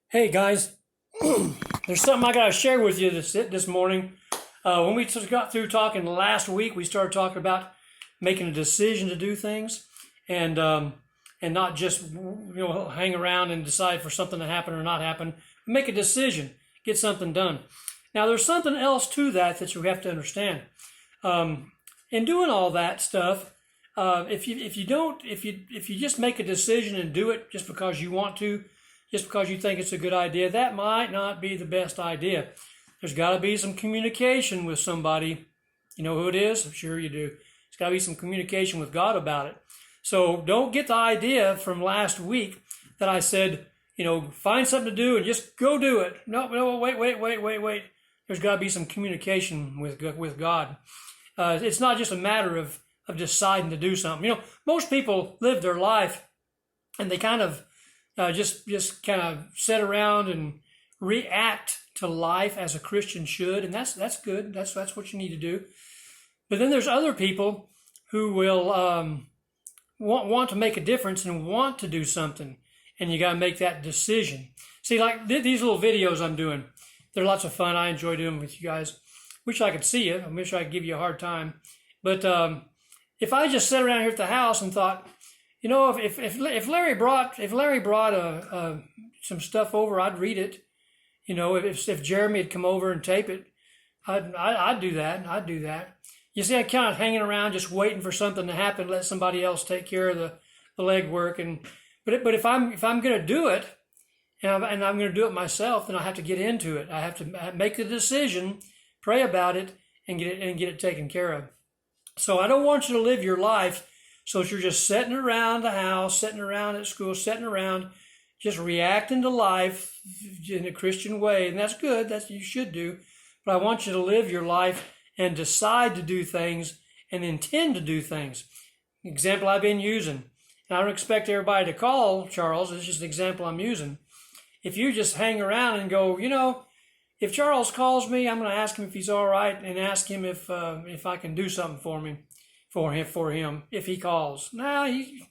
Hey guys, there's something I got to share with you this morning. When we just got through talking last week, we started talking about making a decision to do things, and not just hang around and decide for something to happen or not happen. Make a decision, get something done. Now there's something else to that you have to understand. In doing all that stuff, if you just make a decision and do it just because you want to, just because you think it's a good idea, that might not be the best idea. There's got to be some communication with somebody. You know who it is? I'm sure you do. There's got to be some communication with God about it. So don't get the idea from last week that I said, find something to do and just go do it. No, wait. There's got to be some communication with God. It's not just a matter of deciding to do something. Most people live their life and they kind of just kind of sit around and react to life as a Christian should, and that's good. That's what you need to do. But then there's other people who will want to make a difference and want to do something, and you got to make that decision. See, like these little videos I'm doing, they're lots of fun. I enjoy doing them with you guys. Wish I could see you. I wish I could give you a hard time. But if I just sat around here at the house and thought, if Larry brought some stuff over, I'd read it. If Jeremy had come over and tape it, I'd do that. You see, I'm kind of hanging around, just waiting for something to happen, let somebody else take care of the legwork. But if I'm going to do it, and I'm going to do it myself, then I have to get into it. I have to make the decision, pray about it, and get it taken care of. So I don't want you to live your life so you're just sitting around the house, sitting around at school, sitting around, just reacting to life in a Christian way. And that's good. That's what you should do. But I want you to live your life and decide to do things and intend to do things. Example I've been using. And I don't expect everybody to call Charles. It's just an example I'm using. If you just hang around and go, if Charles calls me, I'm going to ask him if he's all right and ask him if I can do something for him if he calls. Now, he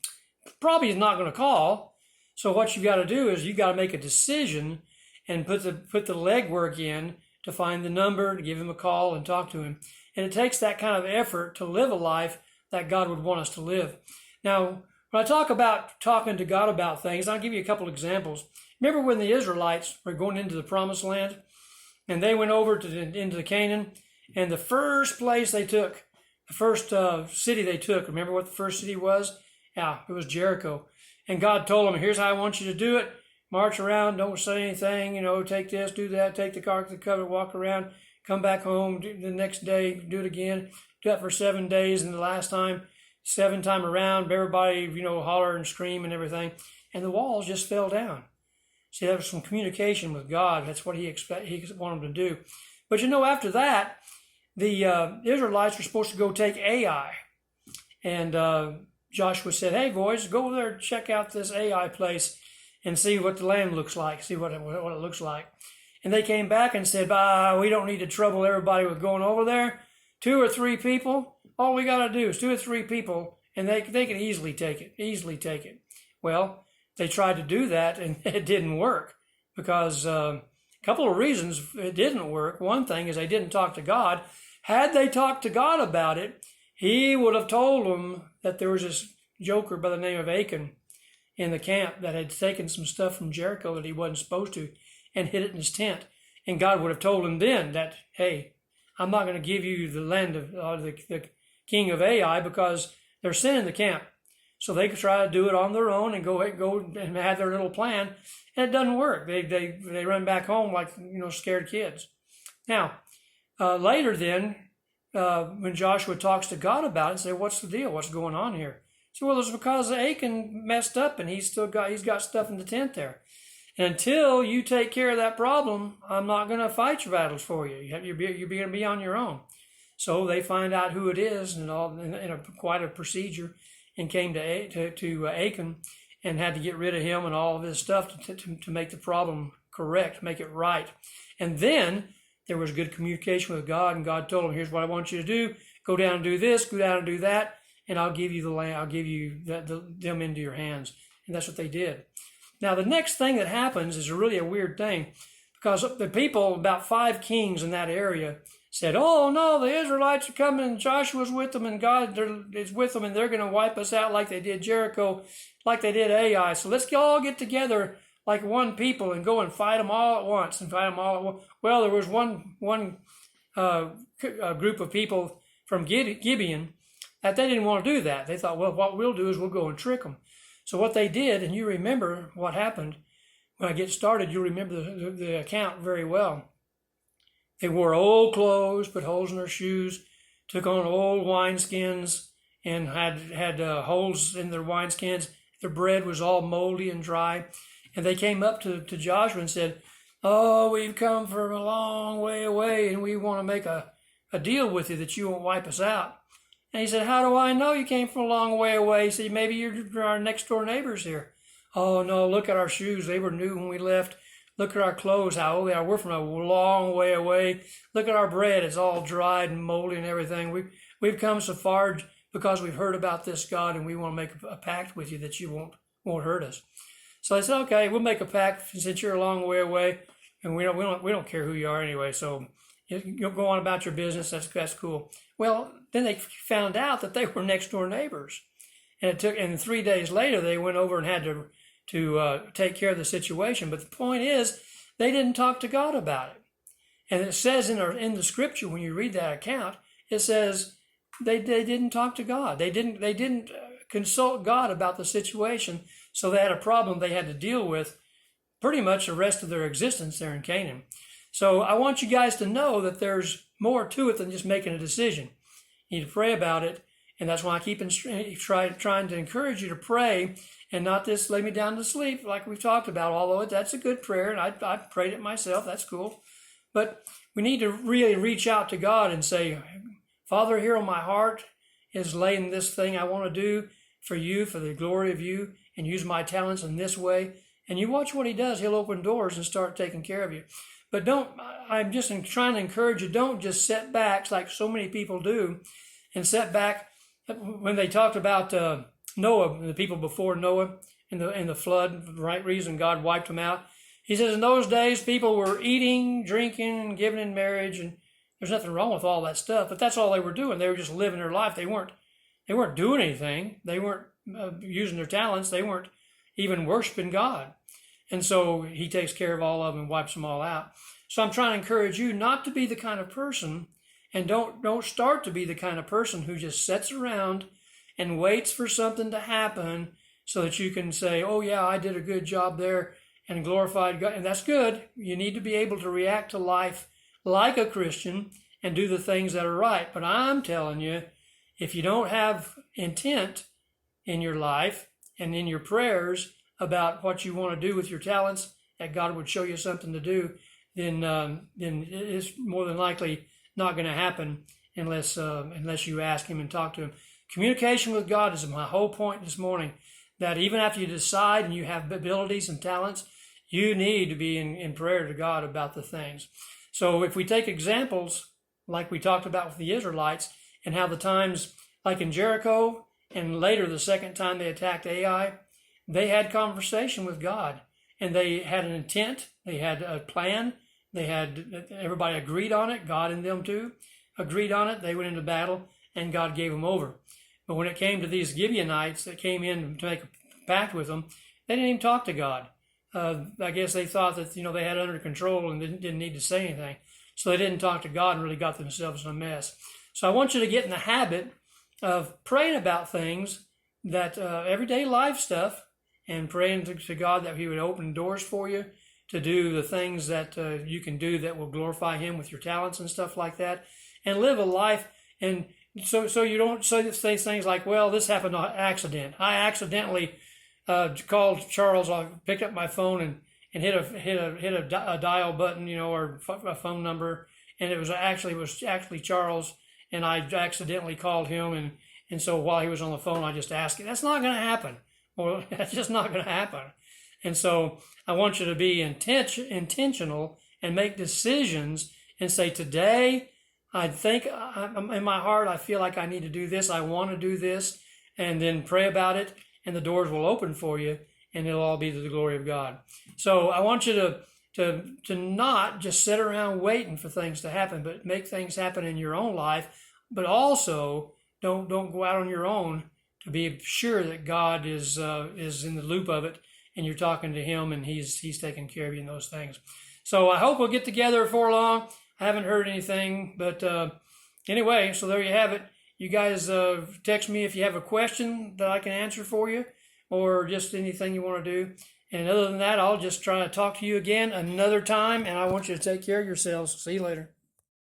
probably is not going to call. So what you got to do is you got to make a decision and put the legwork in to find the number, to give him a call and talk to him. And it takes that kind of effort to live a life that God would want us to live. Now, when I talk about talking to God about things, I'll give you a couple examples. Remember when the Israelites were going into the Promised Land and they went over into Canaan, and the first place they took, the first city they took, remember what the first city was? Yeah, it was Jericho. And God told them, here's how I want you to do it. March around, don't say anything, take this, do that, take the Ark of the Covenant, walk around, come back home, do the next day, do it again. Do that for 7 days, and the last time, 7 time around, everybody, holler and scream and everything. And the walls just fell down. See, there was some communication with God. That's what he wanted them to do. But after that, the Israelites were supposed to go take Ai. And Joshua said, hey, boys, go over there and check out this Ai place and see what the land looks like, see what it looks like. And they came back and said, we don't need to trouble everybody with going over there. 2 or 3 people, all we got to do is 2 or 3 people, and they can easily take it. Well, they tried to do that, and it didn't work because a couple of reasons it didn't work. One thing is they didn't talk to God. Had they talked to God about it, he would have told them that there was this joker by the name of Achan in the camp that had taken some stuff from Jericho that he wasn't supposed to and hid it in his tent. And God would have told him then that, hey, I'm not going to give you the land of the king of Ai because there's sin in the camp. So they could try to do it on their own and go and have their little plan, and it doesn't work. They run back home like scared kids. Now, later then, when Joshua talks to God about it, say, what's the deal? What's going on here? So well, it's because Achan messed up and he's got stuff in the tent there. And until you take care of that problem, I'm not going to fight your battles for you. You're going to be on your own. So they find out who it is and all in quite a procedure, and came to Achan and had to get rid of him and all of his stuff to make the problem correct, make it right. And then there was good communication with God, and God told him, here's what I want you to do. Go down and do this, go down and do that, and I'll give you the land, I'll give you them into your hands. And that's what they did. Now, the next thing that happens is really a weird thing, because the people, about 5 kings in that area, said, "Oh no, the Israelites are coming, and Joshua's with them, and God is with them, and they're going to wipe us out like they did Jericho, like they did Ai. So let's all get together like one people and go and fight them all at once and fight them all at once." Well, there was one group of people from Gibeon that they didn't want to do that. They thought, well, what we'll do is we'll go and trick them. So what they did, and you remember what happened when I get started, you remember the account very well. They wore old clothes, put holes in their shoes, took on old wineskins, and had holes in their wineskins. Their bread was all moldy and dry. And they came up to Joshua and said, "Oh, we've come from a long way away, and we want to make a deal with you that you won't wipe us out." And he said, "How do I know you came from a long way away?" He said, "Maybe you're our next door neighbors here." "Oh, no, look at our shoes. They were new when we left. Look at our clothes, how old they are. We're from a long way away. Look at our bread. It's all dried and moldy and everything. We've come so far because we've heard about this God, and we want to make a pact with you that you won't hurt us." So they said, "Okay, we'll make a pact since you're a long way away, and we don't care who you are anyway. So you'll go on about your business. That's cool." Well, then they found out that they were next door neighbors, and 3 days later they went over and had to take care of the situation. But the point is, they didn't talk to God about it. And it says in the scripture, when you read that account, it says they didn't talk to God. They didn't consult God about the situation. So they had a problem they had to deal with pretty much the rest of their existence there in Canaan. So I want you guys to know that there's more to it than just making a decision. You need to pray about it. And that's why I keep trying to encourage you to pray and not just lay me down to sleep like we've talked about, although that's a good prayer, and I prayed it myself. That's cool. But we need to really reach out to God and say, "Father, here on my heart is laying this thing I want to do for you, for the glory of you, and use my talents in this way." And you watch what he does. He'll open doors and start taking care of you. But I'm just trying to encourage you, don't just set back like so many people do and set back. When they talked about Noah, the people before Noah in the flood, the right reason God wiped them out, he says in those days people were eating, drinking, and giving in marriage, and there's nothing wrong with all that stuff, but that's all they were doing. They were just living their life. They weren't doing anything. They weren't using their talents. They weren't even worshiping God. And so he takes care of all of them and wipes them all out. So I'm trying to encourage you not to be the kind of person, and don't start to be the kind of person who just sits around and waits for something to happen so that you can say, "Oh yeah, I did a good job there," and glorified God. And that's good. You need to be able to react to life like a Christian and do the things that are right. But I'm telling you, if you don't have intent in your life and in your prayers about what you want to do with your talents, that God would show you something to do, then it's more than likely not going to happen unless you ask him and talk to him. Communication with God is my whole point this morning, that even after you decide and you have abilities and talents, you need to be in prayer to God about the things. So if we take examples like we talked about with the Israelites and how the times like in Jericho and later the second time they attacked Ai, they had conversation with God and they had an intent, they had a plan, everybody agreed on it, God and them too agreed on it. They went into battle and God gave them over. But when it came to these Gibeonites that came in to make a pact with them, they didn't even talk to God. I guess they thought that they had under control and didn't need to say anything. So they didn't talk to God and really got themselves in a mess. So I want you to get in the habit of praying about things that everyday life stuff, and praying to God that he would open doors for you to do the things that you can do that will glorify him with your talents and stuff like that, and live a life. And so you don't say things like, "Well, this happened on accident. I accidentally called Charles. I picked up my phone and hit a dial button, or a phone number, and it was actually Charles, and I accidentally called him, and so while he was on the phone, I just asked him." That's not going to happen. Well, that's just not going to happen. And so I want you to be intentional and make decisions and say, "Today, I think in my heart, I feel like I need to do this. I want to do this," and then pray about it, and the doors will open for you. and it'll all be to the glory of God. So I want you to not just sit around waiting for things to happen, but make things happen in your own life. But also don't go out on your own, to be sure that God is in the loop of it, and you're talking to Him, and He's taking care of you in those things. So I hope we'll get together before long. I haven't heard anything, but anyway, so there you have it. You guys text me if you have a question that I can answer for you, or just anything you want to do. And other than that, I'll just try to talk to you again another time, and I want you to take care of yourselves. See you later.